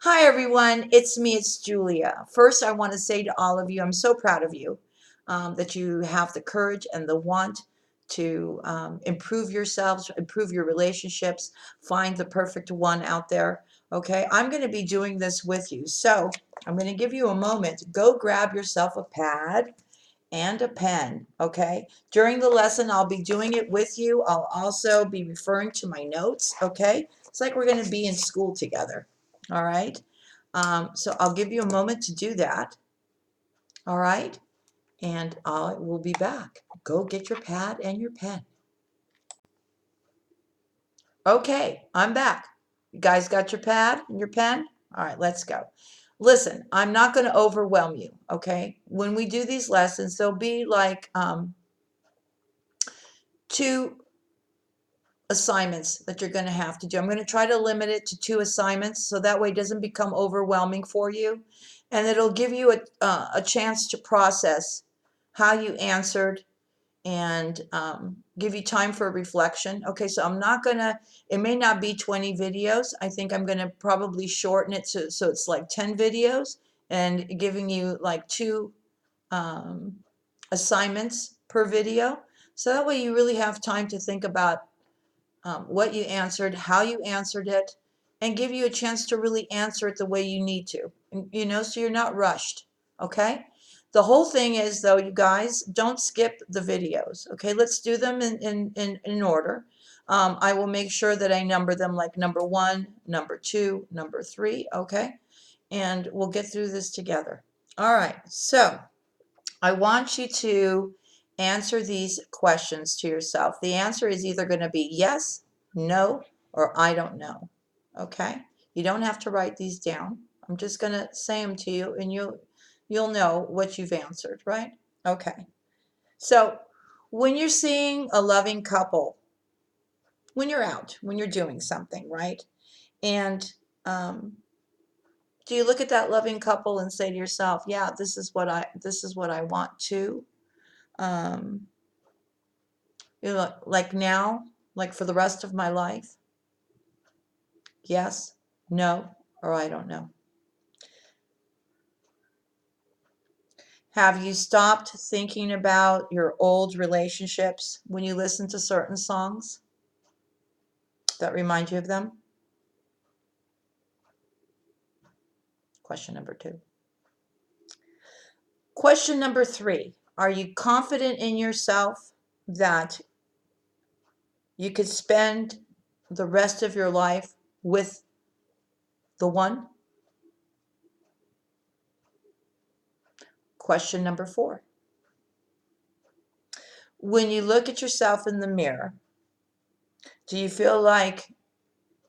Hi, everyone. It's me, it's Julia. First, I want to say to all of you, I'm so proud of you that you have the courage and the want to improve yourselves, improve your relationships, find the perfect one out there. Okay, I'm going to be doing this with you. So I'm going to give you a moment. Go grab yourself a pad and a pen. Okay, during the lesson, I'll be doing it with you. I'll also be referring to my notes. Okay, it's like we're going to be in school together. All right. So I'll give you a moment to do that. All right. And I will be back. Go get your pad and your pen. Okay, I'm back. You guys got your pad and your pen? All right, let's go. Listen, I'm not going to overwhelm you. Okay. When we do these lessons, there'll be like two assignments that you're going to have to do. I'm going to try to limit it to two assignments so that way it doesn't become overwhelming for you. And it'll give you a chance to process how you answered and give you time for reflection. Okay, so I'm not going to, it may not be 20 videos. I think I'm going to probably shorten it so it's like 10 videos and giving you like two um, assignments per video. So that way you really have time to think about what you answered, how you answered it, and give you a chance to really answer it the way you need to, so you're not rushed, okay? The whole thing is, though, you guys, don't skip the videos, okay? Let's do them in order. I will make sure that I number them like number 1, number 2, number 3, okay? And we'll get through this together. All right, so I want you to answer these questions to yourself. The answer is either going to be yes, no, or I don't know. Okay? You don't have to write these down. I'm just going to say them to you and you'll know what you've answered, right? Okay. So, when you're seeing a loving couple, when you're out, when you're doing something, right? And do you look at that loving couple and say to yourself, "Yeah, this is what I want too." Um, like now, like for the rest of my life? Yes, no, or I don't know. Have you stopped thinking about your old relationships when you listen to certain songs that remind you of them? Question number 2. Question number 3. Are you confident in yourself that you could spend the rest of your life with the one? Question number 4. When you look at yourself in the mirror, do you feel like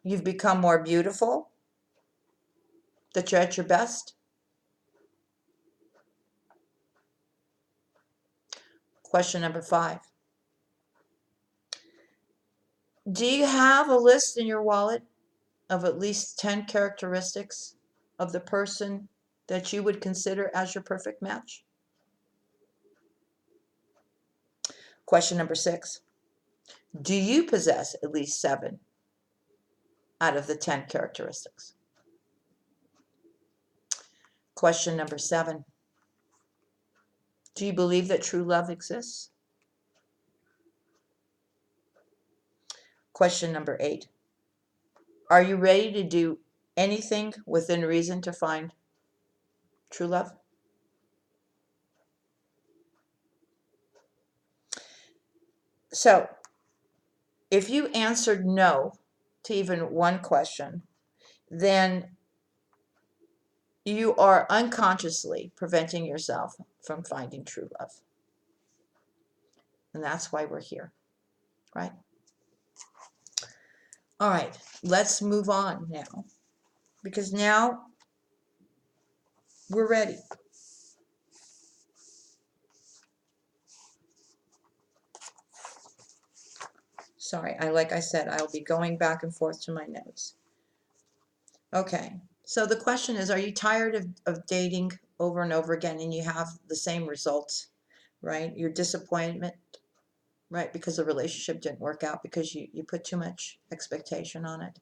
you've become more beautiful, that you're at your best? Question number 5. Do you have a list in your wallet of at least 10 characteristics of the person that you would consider as your perfect match? Question number 6. Do you possess at least 7 out of the 10 characteristics? Question number 7. Do you believe that true love exists? Question number 8. Are you ready to do anything within reason to find true love? So, if you answered no to even one question, then you are unconsciously preventing yourself from finding true love. And that's why we're here, right? All right, let's move on now, because now we're ready. Sorry, like I said, I'll be going back and forth to my notes. Okay, so the question is, are you tired of dating over and over again and you have the same results, right? Your disappointment, right? Because the relationship didn't work out because you put too much expectation on it.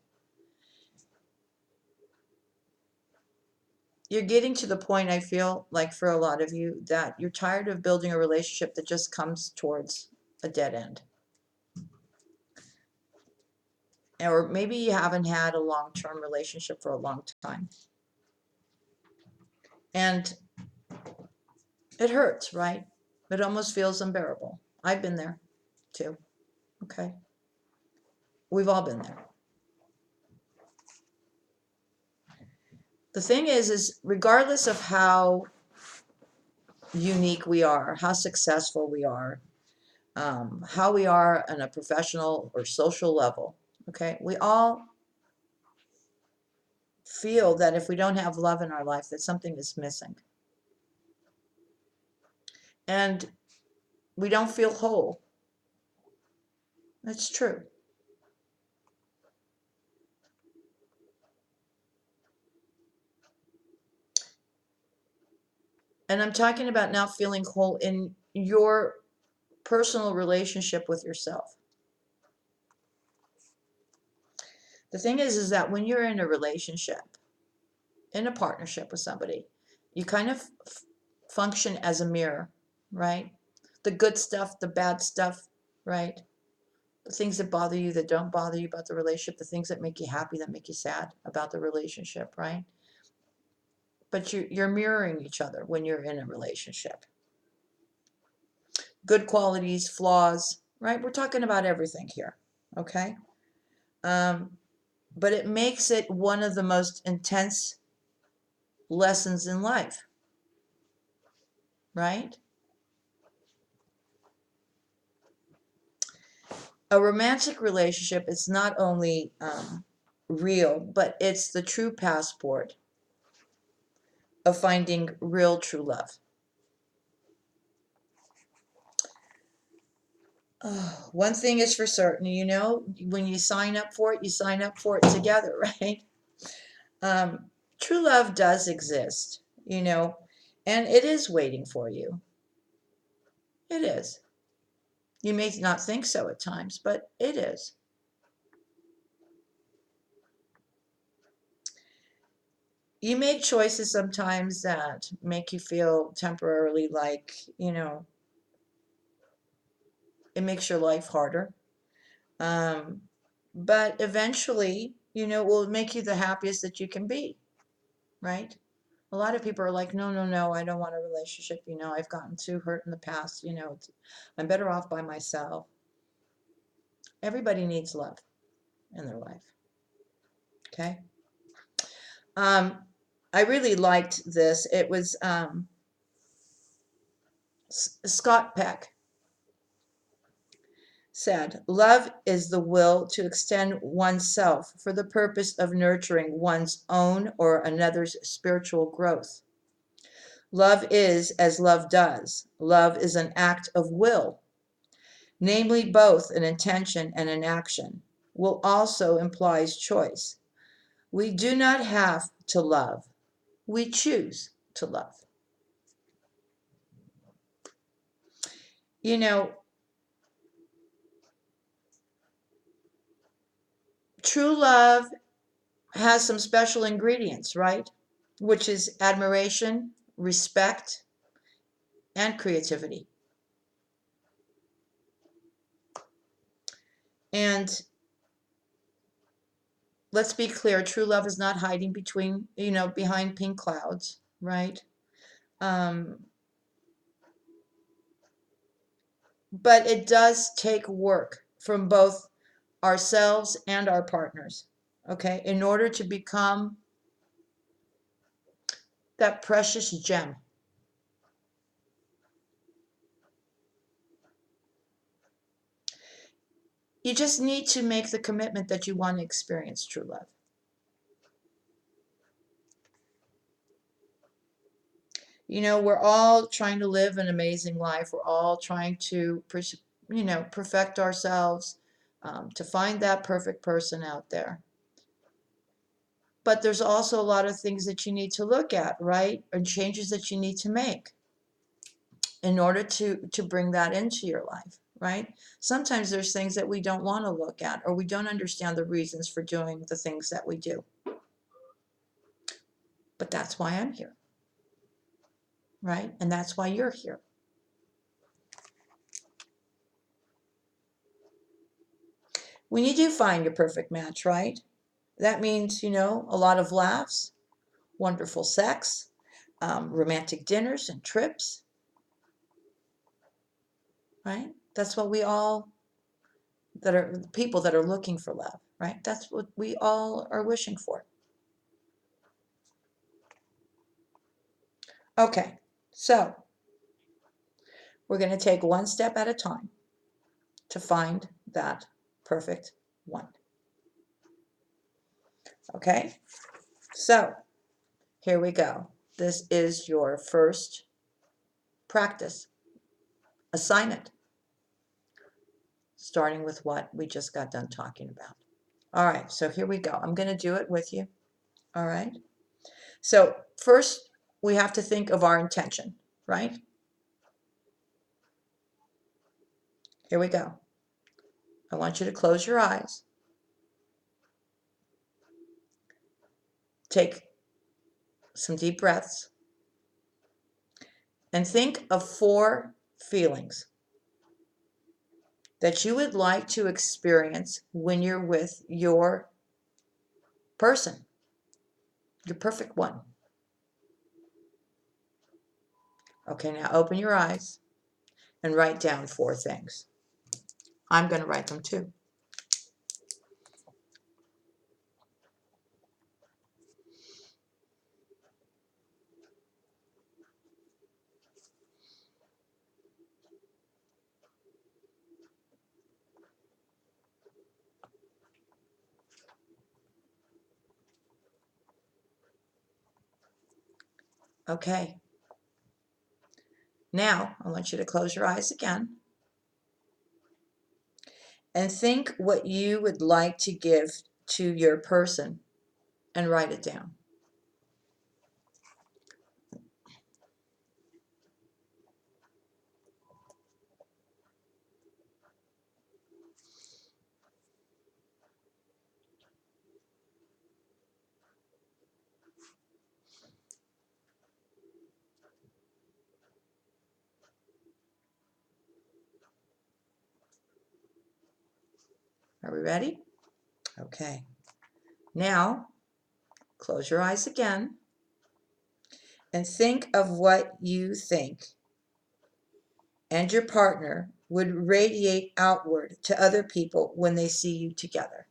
You're getting to the point, I feel like for a lot of you, that you're tired of building a relationship that just comes towards a dead end. Or maybe you haven't had a long-term relationship for a long time. And it hurts, right? It almost feels unbearable. I've been there too. Okay. We've all been there. The thing is regardless of how unique we are, how successful we are, how we are on a professional or social level, okay, we all feel that if we don't have love in our life, that something is missing. And we don't feel whole. It's true. And I'm talking about not feeling whole in your personal relationship with yourself. The thing is that when you're in a relationship, in a partnership with somebody, you kind of function as a mirror, right? The good stuff, the bad stuff, right? The things that bother you, that don't bother you about the relationship, the things that make you happy, that make you sad about the relationship, right? But you're mirroring each other when you're in a relationship. Good qualities, flaws, right? We're talking about everything here, okay? But it makes it one of the most intense lessons in life, right? A romantic relationship is not only real, but it's the true passport of finding real true love. Oh, one thing is for certain, when you sign up for it, you sign up for it together, right? True love does exist, and it is waiting for you. It is. You may not think so at times, but it is. You make choices sometimes that make you feel temporarily like, it makes your life harder. Um, but eventually, it will make you the happiest that you can be, right? A lot of people are like, no, no, no, I don't want a relationship. I've gotten too hurt in the past. I'm better off by myself. Everybody needs love in their life. Okay. I really liked this. It was Scott Peck said, love is the will to extend oneself for the purpose of nurturing one's own or another's spiritual growth. Love is as love does. Love is an act of will, namely both an intention and an action. Will also implies choice. We do not have to love. We choose to love. You know, true love has some special ingredients, right? Which is admiration, respect, and creativity. And let's be clear, true love is not hiding behind pink clouds, right? Um, but it does take work from both ourselves and our partners, okay, in order to become that precious gem. You just need to make the commitment that you want to experience true love. We're all trying to live an amazing life. We're all trying to, perfect ourselves, to find that perfect person out there. But there's also a lot of things that you need to look at, right? And changes that you need to make in order to bring that into your life, right? Sometimes there's things that we don't want to look at, or we don't understand the reasons for doing the things that we do. But that's why I'm here, right? And that's why you're here. When you do find your perfect match, right? That means, a lot of laughs, wonderful sex, romantic dinners and trips, right? That's what we all, that are people that are looking for love, right? That's what we all are wishing for. Okay, so we're going to take one step at a time to find that perfect one. Okay, so here we go. This is your first practice assignment, starting with what we just got done talking about. All right, so here we go. I'm going to do it with you. All right. So first, we have to think of our intention, right? Here we go. I want you to close your eyes. Take some deep breaths and think of 4 feelings that you would like to experience when you're with your person, your perfect one. Okay, now open your eyes and write down 4 things. I'm going to write them too. Okay. Now, I want you to close your eyes again and think what you would like to give to your person and write it down. Are we ready? Okay. Now, close your eyes again and think of what you think and your partner would radiate outward to other people when they see you together.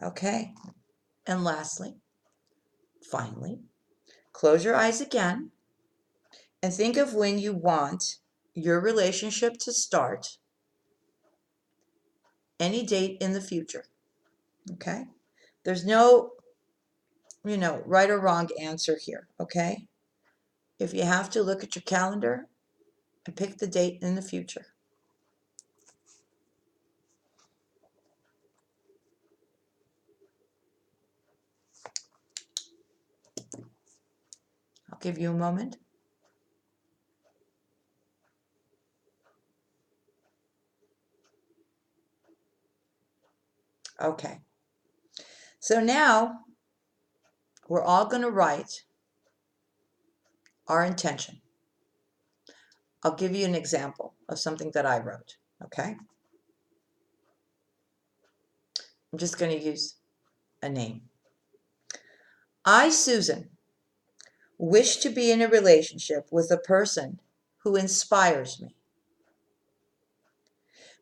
Okay. And lastly, finally, close your eyes again and think of when you want your relationship to start, any date in the future. Okay? There's no, right or wrong answer here. Okay? If you have to, look at your calendar and pick the date in the future. I'll give you a moment. Okay. So now we're all going to write our intention. I'll give you an example of something that I wrote. Okay? I'm just going to use a name. I, Susan, wish to be in a relationship with a person who inspires me,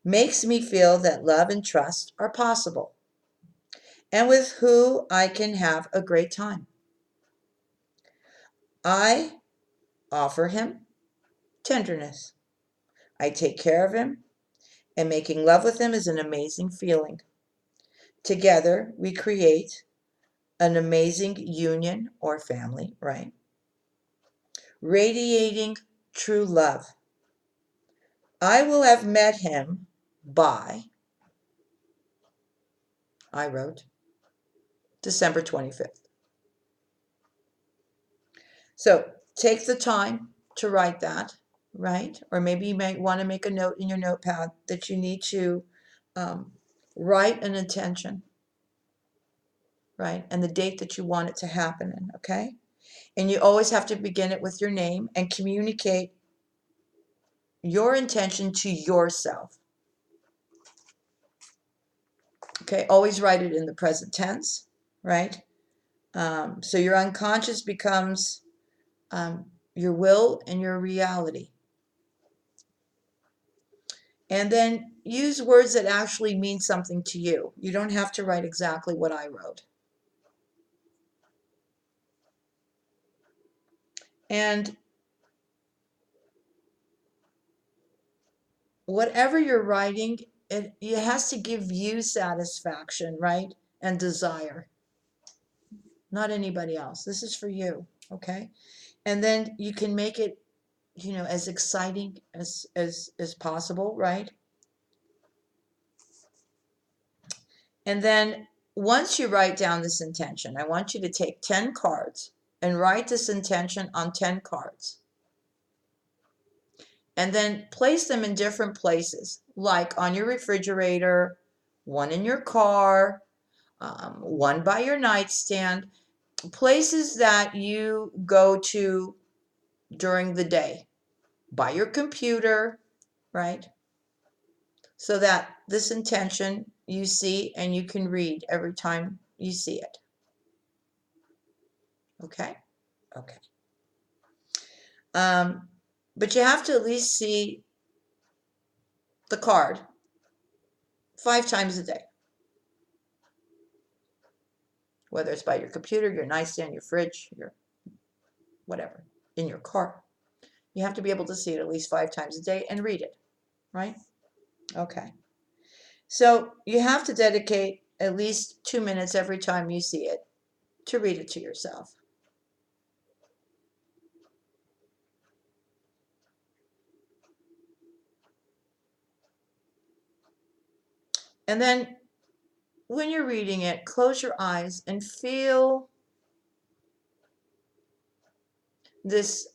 makes me feel that love and trust are possible, and with who I can have a great time. I offer him tenderness. I take care of him, and making love with him is an amazing feeling. Together, we create an amazing union or family, right? Radiating true love. I will have met him by I wrote December 25th. So take the time to write that, right? Or maybe you might want to make a note in your notepad that you need to um, write an intention, right? And the date that you want it to happen in, okay? And you always have to begin it with your name and communicate your intention to yourself. Okay, always write it in the present tense, right? So your unconscious becomes your will and your reality. And then use words that actually mean something to you. You don't have to write exactly what I wrote. And whatever you're writing, it has to give you satisfaction, right? And desire, not anybody else. This is for you, okay? And then you can make it, as exciting as possible, right? And then once you write down this intention, I want you to take 10 cards and write this intention on 10 cards. And then place them in different places, like on your refrigerator, one in your car, one by your nightstand, places that you go to during the day, by your computer, right? So that this intention you see and you can read every time you see it. Okay? Okay. But you have to at least see the card 5 times a day, whether it's by your computer, your nightstand, your fridge, your whatever, in your car. You have to be able to see it at least 5 times a day and read it, right? Okay. So you have to dedicate at least 2 minutes every time you see it to read it to yourself. And then when you're reading it, close your eyes and feel this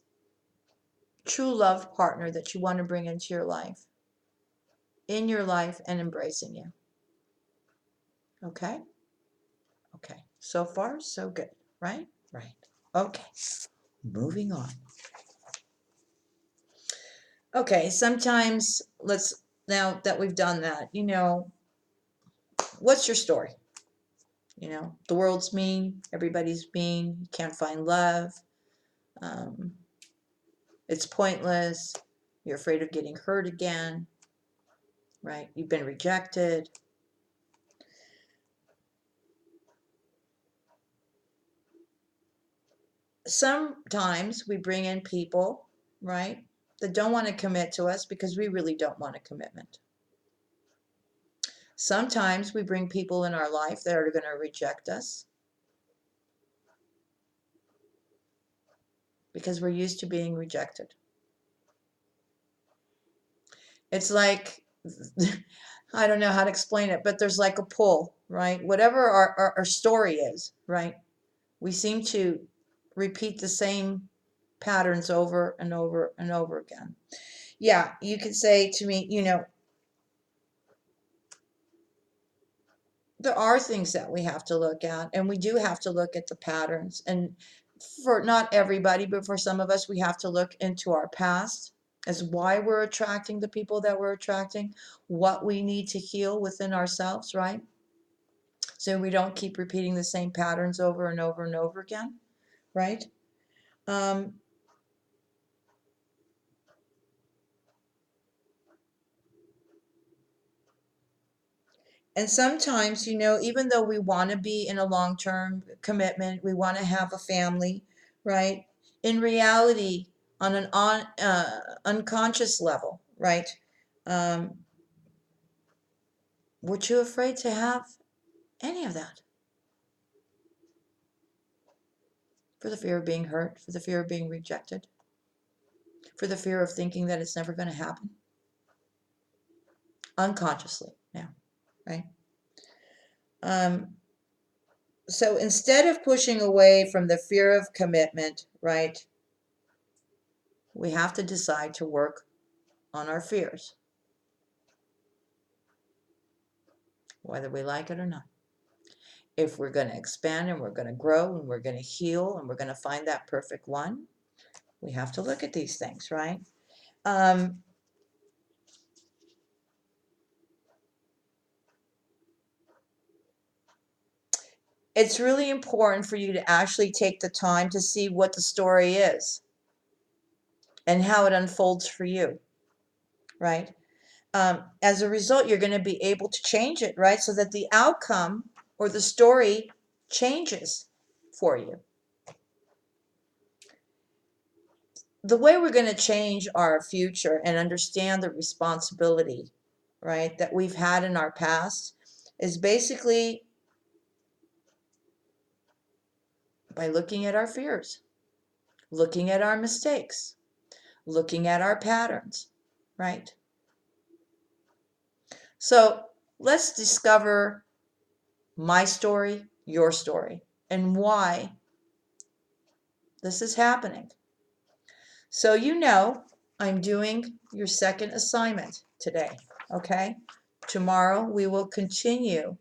true love partner that you want to bring into your life, in your life and embracing you. Okay? Okay. So far, so good, right? Right. Okay. Moving on. Okay, sometimes now that we've done that, what's your story? The world's mean, everybody's mean, you can't find love, um, it's pointless, you're afraid of getting hurt again, right? You've been rejected. Sometimes we bring in people, right, that don't want to commit to us because we really don't want a commitment. Sometimes we bring people in our life that are going to reject us because we're used to being rejected. It's like, I don't know how to explain it, but there's like a pull, right? Whatever our story is, right? We seem to repeat the same patterns over and over and over again. Yeah, you could say to me, there are things that we have to look at, and we do have to look at the patterns. And for not everybody, but for some of us, we have to look into our past as why we're attracting the people that we're attracting, what we need to heal within ourselves, right? So we don't keep repeating the same patterns over and over and over again, right? Um, and sometimes, even though we want to be in a long-term commitment, we want to have a family, right? In reality, on an unconscious level, right? Um, we're too afraid to have any of that for the fear of being hurt, for the fear of being rejected, for the fear of thinking that it's never going to happen. Unconsciously now, right? So instead of pushing away from the fear of commitment, right, we have to decide to work on our fears, whether we like it or not. If we're going to expand and we're going to grow and we're going to heal and we're going to find that perfect one, we have to look at these things, right? It's really important for you to actually take the time to see what the story is and how it unfolds for you, right? As a result, you're going to be able to change it, right? So that the outcome or the story changes for you. The way we're going to change our future and understand the responsibility, right, that we've had in our past is basically by looking at our fears, looking at our mistakes, looking at our patterns, right? So let's discover my story, your story, and why this is happening. So I'm doing your second assignment today, okay? Tomorrow we will continue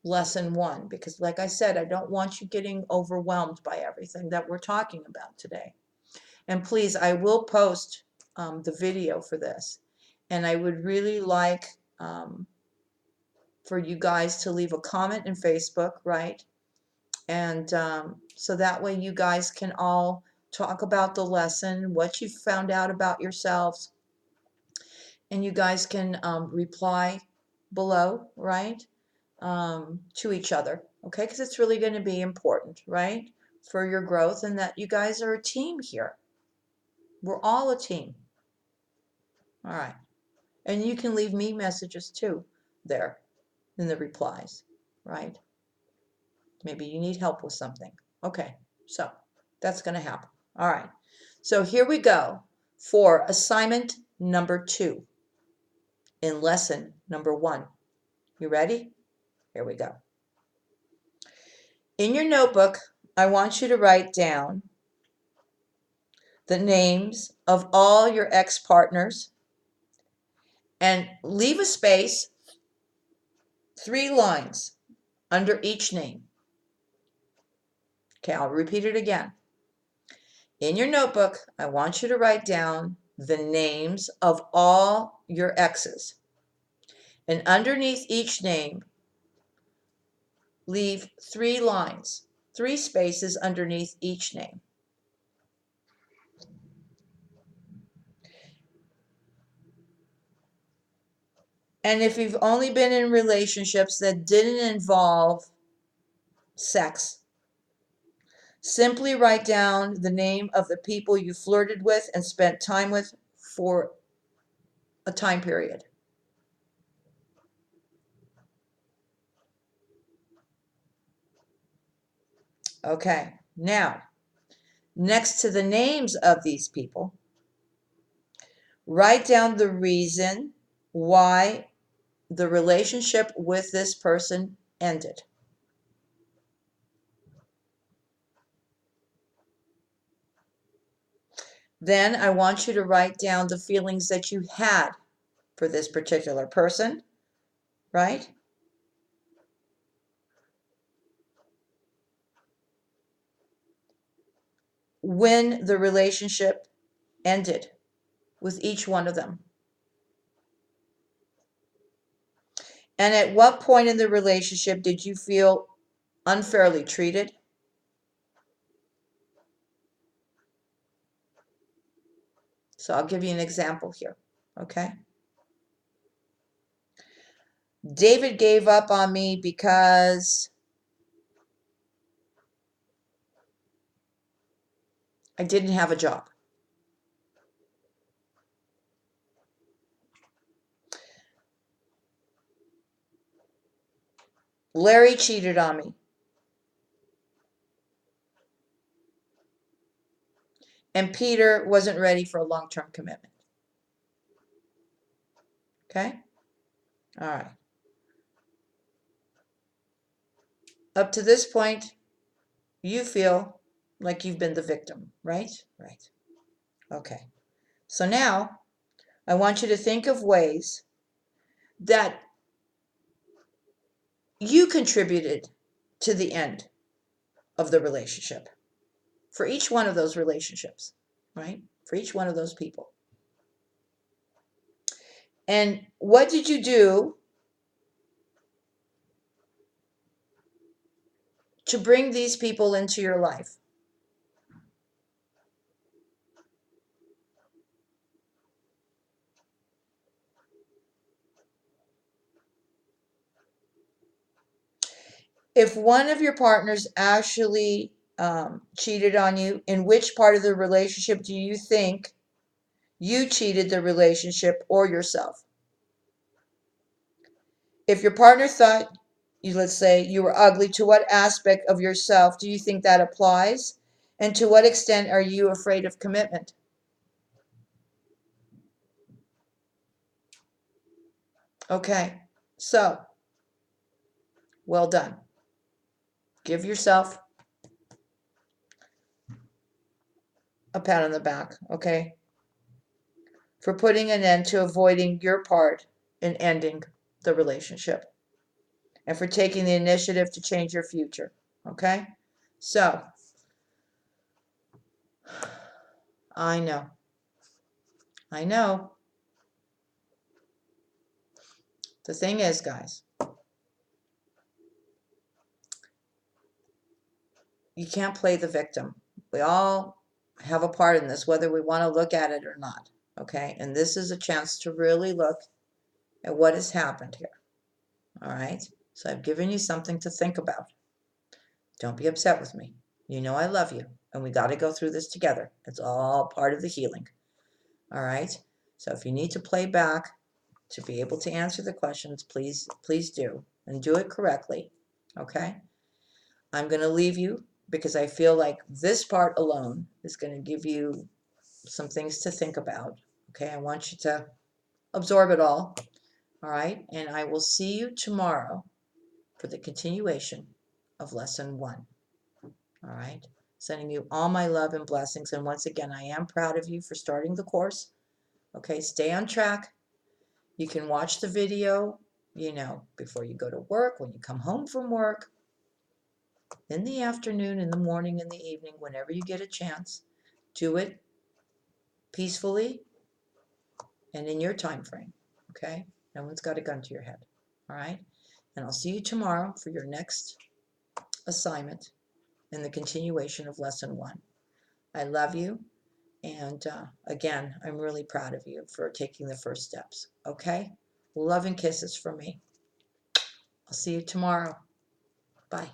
lesson 1 because, like I said, I don't want you getting overwhelmed by everything that we're talking about today. And please, I will post the video for this. And I would really like for you guys to leave a comment in Facebook, right? And so that way you guys can all talk about the lesson, what you found out about yourselves, and you guys can reply below, right, to each other, okay? Because it's really going to be important, right, for your growth, and that you guys are a team here. We're all a team. All right. And you can leave me messages too there in the replies, right? Maybe you need help with something. Okay, so that's going to happen. All right. So here we go for assignment number 2 in lesson number 1. You ready? Here we go. In your notebook, I want you to write down the names of all your ex-partners and leave a space, 3 lines under each name. Okay, I'll repeat it again. In your notebook, I want you to write down the names of all your exes. And underneath each name, leave 3 lines, 3 spaces underneath each name. And if you've only been in relationships that didn't involve sex, simply write down the name of the people you flirted with and spent time with for a time period. Okay, now, next to the names of these people, write down the reason why the relationship with this person ended. Then I want you to write down the feelings that you had for this particular person, right? When the relationship ended with each one of them. And at what point in the relationship did you feel unfairly treated? So I'll give you an example here, okay? David gave up on me because I didn't have a job. Larry cheated on me. And Peter wasn't ready for a long-term commitment. Okay? All right. Up to this point, you feel like you've been the victim, right? Right. Okay. So now I want you to think of ways that you contributed to the end of the relationship for each one of those relationships, right? For each one of those people. And what did you do to bring these people into your life? If one of your partners actually cheated on you, in which part of the relationship do you think you cheated the relationship or yourself? If your partner thought you, let's say, you were ugly, to what aspect of yourself do you think that applies? And to what extent are you afraid of commitment? Okay, so well done. Give yourself a pat on the back, okay, for putting an end to avoiding your part in ending the relationship and for taking the initiative to change your future, okay? So, I know, I know. The thing is, guys, you can't play the victim. We all have a part in this, whether we want to look at it or not, okay? And this is a chance to really look at what has happened here, all right? So I've given you something to think about. Don't be upset with me. You know I love you, and we got to go through this together. It's all part of the healing, all right? So if you need to play back to be able to answer the questions, please do, and do it correctly, okay? I'm going to leave you because I feel like this part alone is going to give you some things to think about, okay? I want you to absorb it all right? And I will see you tomorrow for the continuation of lesson 1, all right? Sending you all my love and blessings. And once again, I am proud of you for starting the course, okay? Stay on track. You can watch the video, before you go to work, when you come home from work, in the afternoon, in the morning, in the evening, whenever you get a chance. Do it peacefully and in your time frame, okay? No one's got a gun to your head, all right? And I'll see you tomorrow for your next assignment in the continuation of lesson 1. I love you, and again, I'm really proud of you for taking the first steps, okay? Love and kisses from me. I'll see you tomorrow. Bye.